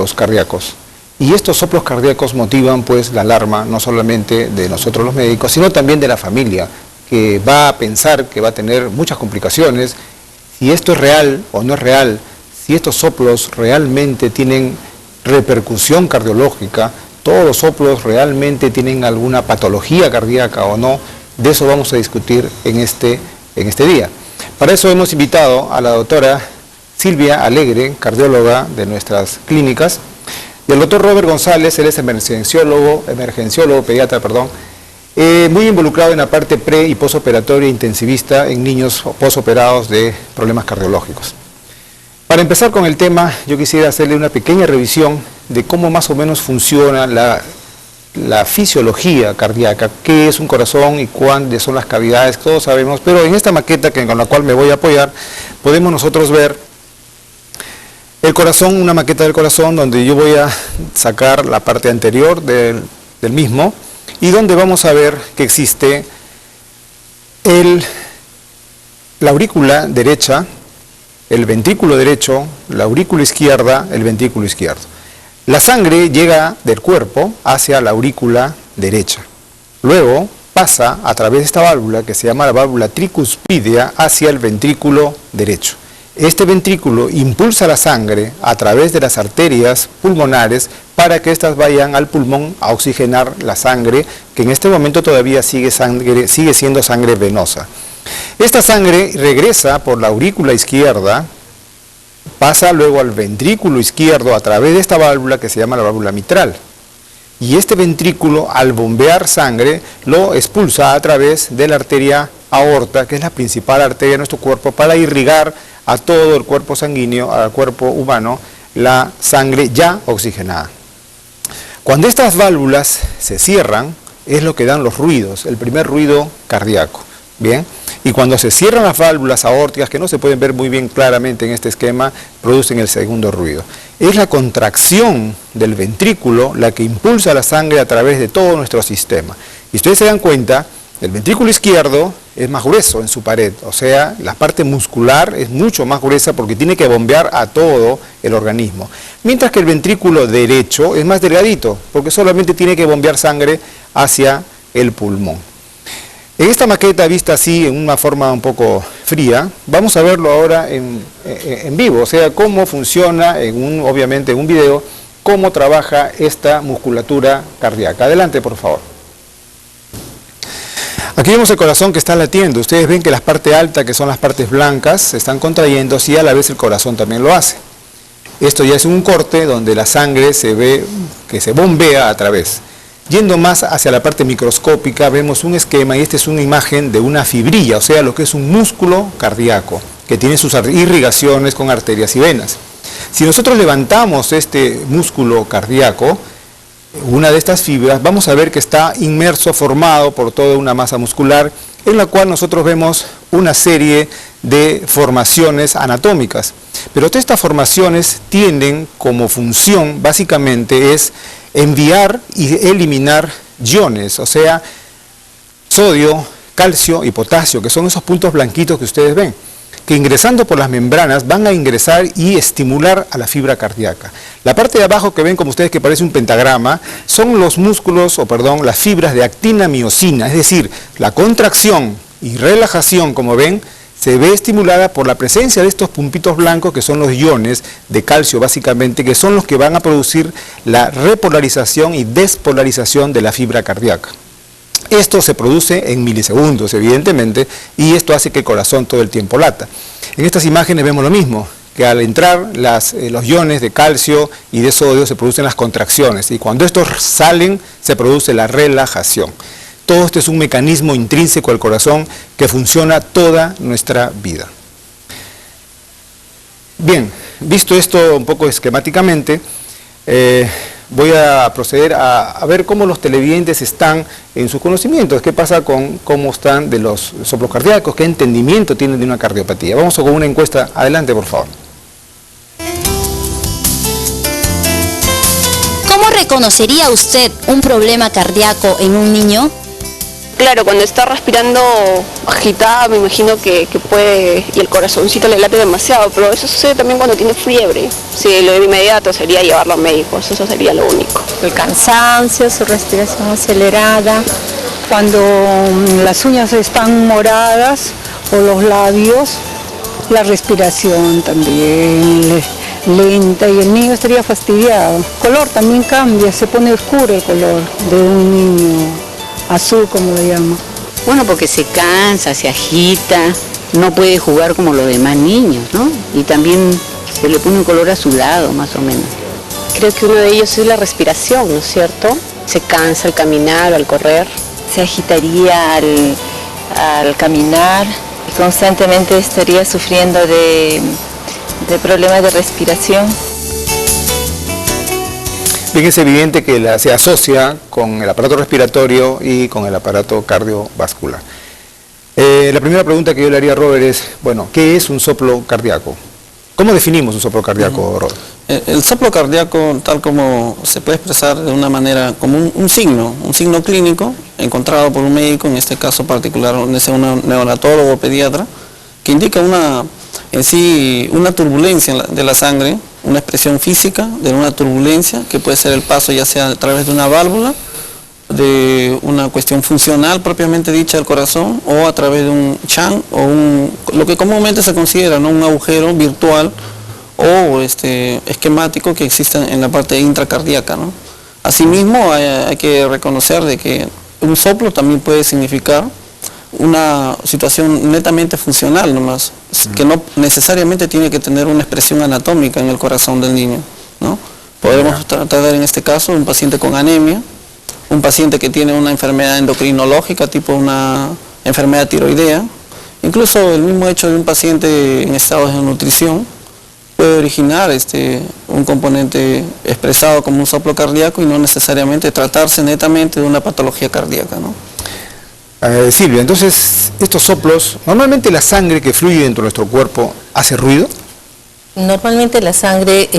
soplos cardíacos. Y estos soplos cardíacos motivan pues la alarma no solamente de nosotros los médicos, sino también de la familia, que va a pensar que va a tener muchas complicaciones, si esto es real o no es real, si estos soplos realmente tienen repercusión cardiológica, todos los soplos realmente tienen alguna patología cardíaca o no. De eso vamos a discutir en este día. Para eso hemos invitado a la doctora Silvia Alegre, cardióloga de nuestras clínicas, y al doctor Robert González. Él es emergenciólogo pediatra, muy involucrado en la parte pre- y posoperatoria intensivista en niños posoperados de problemas cardiológicos. Para empezar con el tema, yo quisiera hacerle una pequeña revisión de cómo más o menos funciona la fisiología cardíaca, qué es un corazón y cuáles son las cavidades, todos sabemos, pero en esta maqueta con la cual me voy a apoyar, podemos nosotros ver el corazón, una maqueta del corazón donde yo voy a sacar la parte anterior del mismo y donde vamos a ver que existe la aurícula derecha, el ventrículo derecho, la aurícula izquierda, el ventrículo izquierdo. La sangre llega del cuerpo hacia la aurícula derecha. Luego pasa a través de esta válvula que se llama la válvula tricuspidea hacia el ventrículo derecho. Este ventrículo impulsa la sangre a través de las arterias pulmonares para que éstas vayan al pulmón a oxigenar la sangre, que en este momento todavía sigue siendo sangre venosa. Esta sangre regresa por la aurícula izquierda, pasa luego al ventrículo izquierdo a través de esta válvula que se llama la válvula mitral. Y este ventrículo, al bombear sangre, lo expulsa a través de la arteria aorta, que es la principal arteria de nuestro cuerpo, para irrigar a todo el cuerpo sanguíneo, al cuerpo humano, la sangre ya oxigenada. Cuando estas válvulas se cierran, es lo que dan los ruidos, el primer ruido cardíaco. Bien, y cuando se cierran las válvulas aórticas, que no se pueden ver muy bien claramente en este esquema, producen el segundo ruido. Es la contracción del ventrículo la que impulsa la sangre a través de todo nuestro sistema. Y ustedes se dan cuenta, el ventrículo izquierdo es más grueso en su pared, o sea, la parte muscular es mucho más gruesa porque tiene que bombear a todo el organismo. Mientras que el ventrículo derecho es más delgadito, porque solamente tiene que bombear sangre hacia el pulmón. En esta maqueta vista así, en una forma un poco fría, vamos a verlo ahora en vivo, o sea, cómo funciona, obviamente en un video, cómo trabaja esta musculatura cardíaca. Adelante, por favor. Aquí vemos el corazón que está latiendo. Ustedes ven que las partes altas, que son las partes blancas, se están contrayendo y a la vez el corazón también lo hace. Esto ya es un corte donde la sangre se ve que se bombea a través. Yendo más hacia la parte microscópica, vemos un esquema y esta es una imagen de una fibrilla, o sea, lo que es un músculo cardíaco, que tiene sus irrigaciones con arterias y venas. Si nosotros levantamos este músculo cardíaco, una de estas fibras, vamos a ver que está inmerso, formado por toda una masa muscular, en la cual nosotros vemos una serie de formaciones anatómicas. Pero todas estas formaciones tienen como función, básicamente, es enviar y eliminar iones, o sea, sodio, calcio y potasio, que son esos puntos blanquitos que ustedes ven, que ingresando por las membranas van a ingresar y estimular a la fibra cardíaca. La parte de abajo que ven como ustedes que parece un pentagrama, son los músculos, las fibras de actina-miosina, es decir, la contracción y relajación, como ven, se ve estimulada por la presencia de estos puntitos blancos que son los iones de calcio básicamente, que son los que van a producir la repolarización y despolarización de la fibra cardíaca. Esto se produce en milisegundos, evidentemente, y esto hace que el corazón todo el tiempo lata. En estas imágenes vemos lo mismo, que al entrar los iones de calcio y de sodio se producen las contracciones, y cuando estos salen se produce la relajación. Todo esto es un mecanismo intrínseco al corazón que funciona toda nuestra vida. Bien, visto esto un poco esquemáticamente, voy a proceder a ver cómo los televidentes están en sus conocimientos, qué pasa con cómo están de los soplos cardíacos, qué entendimiento tienen de una cardiopatía. Vamos con una encuesta. Adelante, por favor. ¿Cómo reconocería usted un problema cardíaco en un niño? Claro, cuando está respirando agitada, me imagino que puede, y el corazoncito le late demasiado, pero eso sucede también cuando tiene fiebre. Sí, lo de inmediato sería llevarlo a médicos, eso sería lo único. El cansancio, su respiración acelerada, cuando las uñas están moradas o los labios, la respiración también lenta y el niño estaría fastidiado. El color también cambia, se pone oscuro el color de un niño azul, como lo llaman. Bueno, porque se cansa, se agita, no puede jugar como los demás niños, ¿no? Y también se le pone un color azulado, más o menos. Creo que uno de ellos es la respiración, ¿no es cierto? Se cansa al caminar, al correr. Se agitaría al caminar y constantemente estaría sufriendo de problemas de respiración. Bien, es evidente que se asocia con el aparato respiratorio y con el aparato cardiovascular. La primera pregunta que yo le haría a Robert es, bueno, ¿qué es un soplo cardíaco? ¿Cómo definimos un soplo cardíaco, Robert? El soplo cardíaco, tal como se puede expresar de una manera, como un signo clínico encontrado por un médico, en este caso particular, un neonatólogo o pediatra, que indica en sí una turbulencia de la sangre, una expresión física de una turbulencia, que puede ser el paso ya sea a través de una válvula, de una cuestión funcional propiamente dicha del corazón, o a través de un shunt, o lo que comúnmente se considera, ¿no?, un agujero virtual o esquemático que existe en la parte intracardíaca, ¿no? Asimismo, hay que reconocer de que un soplo también puede significar una situación netamente funcional nomás, que no necesariamente tiene que tener una expresión anatómica en el corazón del niño, ¿no? Podemos tratar en este caso un paciente con anemia, un paciente que tiene una enfermedad endocrinológica, tipo una enfermedad tiroidea, incluso el mismo hecho de un paciente en estado de nutrición puede originar un componente expresado como un soplo cardíaco y no necesariamente tratarse netamente de una patología cardíaca, ¿no? Silvia, entonces, estos soplos, normalmente la sangre que fluye dentro de nuestro cuerpo, ¿hace ruido? Normalmente la sangre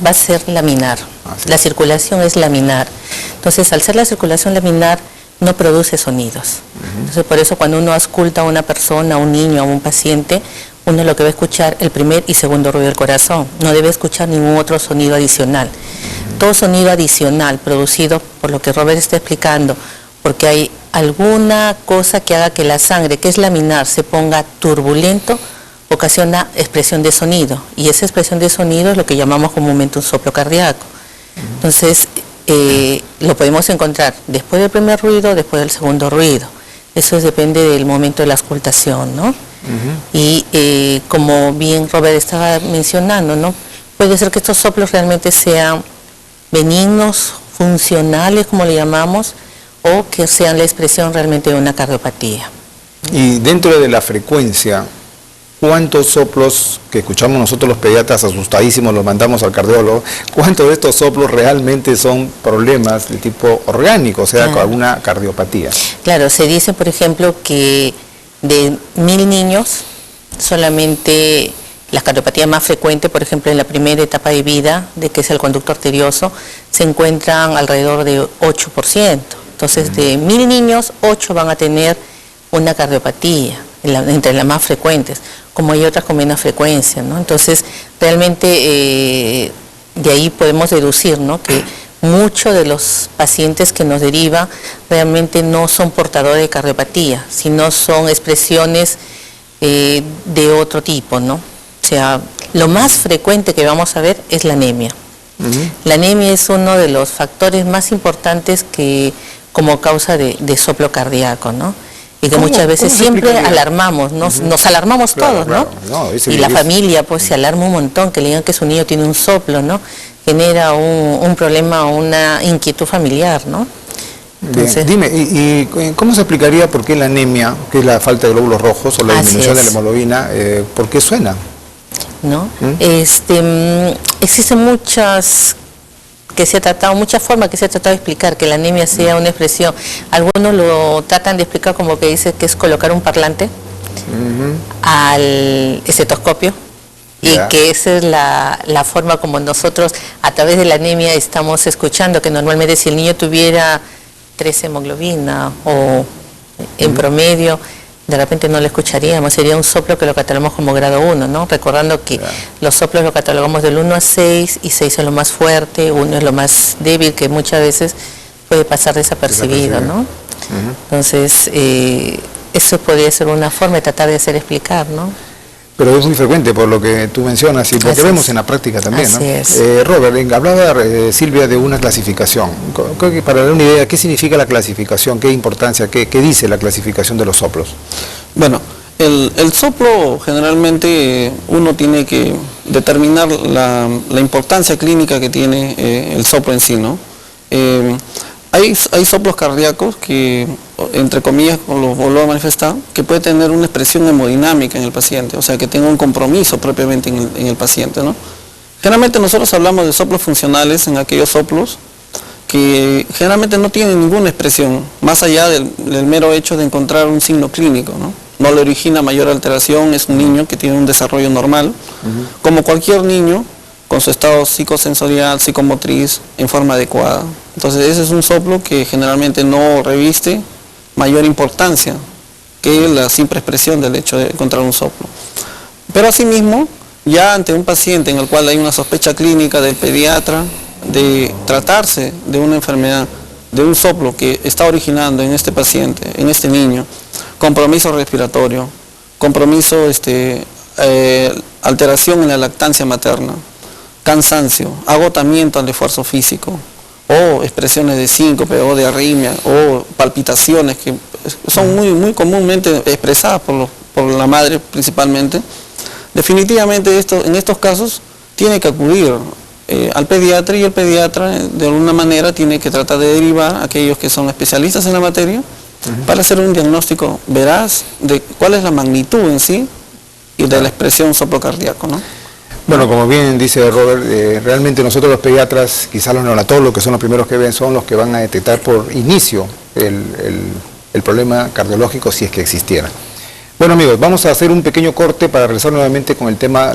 va a ser laminar, la circulación es laminar. Entonces, al ser la circulación laminar, no produce sonidos. Entonces, por eso cuando uno ausculta a una persona, a un niño, a un paciente, uno lo que va a escuchar el primer y segundo ruido del corazón. No debe escuchar ningún otro sonido adicional. Todo sonido adicional producido por lo que Robert está explicando, porque hay alguna cosa que haga que la sangre, que es laminar, se ponga turbulento, ocasiona expresión de sonido, y esa expresión de sonido es lo que llamamos comúnmente un soplo cardíaco. Entonces, lo podemos encontrar después del primer ruido, después del segundo ruido. Eso depende del momento de la auscultación, ¿no? Y como bien Robert estaba mencionando, ¿no?, puede ser que estos soplos realmente sean benignos, funcionales, como le llamamos, o que sean la expresión realmente de una cardiopatía. Y dentro de la frecuencia, ¿cuántos soplos que escuchamos nosotros los pediatras asustadísimos los mandamos al cardiólogo? ¿Cuántos de estos soplos realmente son problemas de tipo orgánico, o sea, con alguna cardiopatía? Claro, se dice, por ejemplo, que de 1000 niños, solamente la cardiopatía más frecuente, por ejemplo, en la primera etapa de vida, de que es el conducto arterioso, se encuentran alrededor de 8%. Entonces, de 1000 niños, 8 van a tener una cardiopatía, entre las más frecuentes, como hay otras con menos frecuencia, ¿no? Entonces, realmente de ahí podemos deducir, ¿no?, que muchos de los pacientes que nos derivan realmente no son portadores de cardiopatía, sino son expresiones de otro tipo, ¿no? O sea, lo más frecuente que vamos a ver es la anemia. La anemia es uno de los factores más importantes como causa de soplo cardíaco, ¿no? Y que muchas veces siempre alarmamos, nos alarmamos todos, ¿no? Y la familia pues se alarma un montón, que le digan que su niño tiene un soplo, ¿no? Genera un problema, una inquietud familiar, ¿no? Entonces, dime, ¿y cómo se explicaría por qué la anemia, que es la falta de glóbulos rojos o la disminución de la hemoglobina, por qué suena? ¿No? Existen muchas formas que se ha tratado de explicar que la anemia sea una expresión. Algunos lo tratan de explicar como que dice que es colocar un parlante al estetoscopio y que esa es la forma como nosotros a través de la anemia estamos escuchando, que normalmente si el niño tuviera 3 hemoglobina o En promedio, de repente no lo escucharíamos, sería un soplo que lo catalogamos como grado 1, ¿no? Recordando que los soplos lo catalogamos del 1 a 6, y 6 es lo más fuerte, 1 es lo más débil, que muchas veces puede pasar desapercibido, ¿no? Entonces, eso podría ser una forma de tratar de hacer explicar, ¿no? Pero es muy frecuente por lo que tú mencionas y lo que vemos en la práctica también, ¿no? Así es. Robert, hablaba Silvia de una clasificación. Creo que para dar una idea, ¿qué significa la clasificación? ¿Qué importancia? ¿Qué dice la clasificación de los soplos? Bueno, el soplo generalmente uno tiene que determinar la importancia clínica que tiene el soplo en sí, ¿no? Hay soplos cardíacos que, entre comillas, lo vuelvo a manifestar, que puede tener una expresión hemodinámica en el paciente, o sea, que tenga un compromiso propiamente en el paciente, ¿no? Generalmente nosotros hablamos de soplos funcionales en aquellos soplos que generalmente no tienen ninguna expresión, más allá del mero hecho de encontrar un signo clínico, ¿no? No le origina mayor alteración, es un niño que tiene un desarrollo normal, como cualquier niño, con su estado psicosensorial, psicomotriz, en forma adecuada. Entonces ese es un soplo que generalmente no reviste mayor importancia que la simple expresión del hecho de encontrar un soplo. Pero asimismo, ya ante un paciente en el cual hay una sospecha clínica del pediatra de tratarse de una enfermedad, de un soplo que está originando en este paciente, en este niño, compromiso respiratorio, compromiso, alteración en la lactancia materna, cansancio, agotamiento al esfuerzo físico, o expresiones de síncope o de arritmia, o palpitaciones que son muy comúnmente expresadas por la madre principalmente. Definitivamente en estos casos tiene que acudir al pediatra, y el pediatra de alguna manera tiene que tratar de derivar a aquellos que son especialistas en la materia para hacer un diagnóstico veraz de cuál es la magnitud en sí y de la expresión soplo cardíaco, ¿no? Bueno, como bien dice Robert, realmente nosotros los pediatras, quizás los neonatólogos, que son los primeros que ven, son los que van a detectar por inicio el problema cardiológico si es que existiera. Bueno amigos, vamos a hacer un pequeño corte para regresar nuevamente con el tema